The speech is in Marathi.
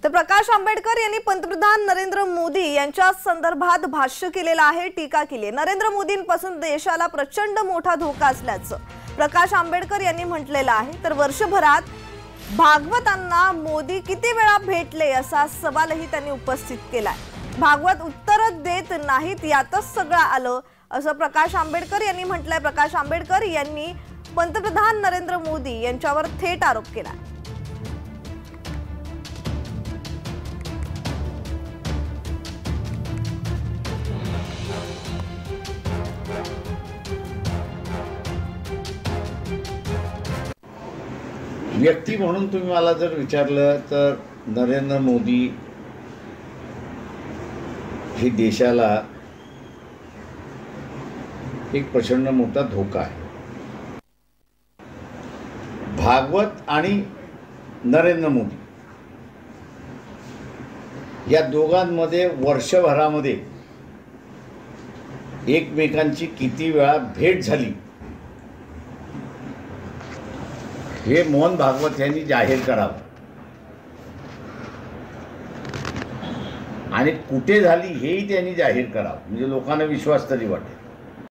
तर प्रकाश आंबेडकर यांनी पंतप्रधान नरेंद्र मोदी यांच्या संदर्भात भाष्य केलेलं आहे, टीका केली। नरेंद्र मोदींपासून देशाला प्रचंड मोठा धोका असल्याचं प्रकाश आंबेडकर यांनी म्हटलेलं आहे। तर वर्षभरात भागवतांना मोदी किती वेळा भेटले असा सवालही त्यांनी उपस्थित केलाय। भागवत उत्तर देत नाहीत यातच सगळं आलं असं प्रकाश आंबेडकर यांनी म्हटलंय। प्रकाश आंबेडकर यांनी पंतप्रधान नरेंद्र मोदी यांच्यावर थेट आरोप केला। व्यक्ती म्हणून तुम्ही मला जर विचारलं तर नरेंद्र मोदी हे देशाला एक प्रचंड मोठा धोका आहे। भागवत आणि नरेंद्र मोदी या दोघांमध्ये वर्षभरामध्ये एकमेकांची किती वेळा भेट झाली हे मोहन भागवत यांनी जाहीर करावं आणि कुठे झाली हेही त्यांनी जाहीर करावं, म्हणजे लोकांना विश्वास तरी वाटेल।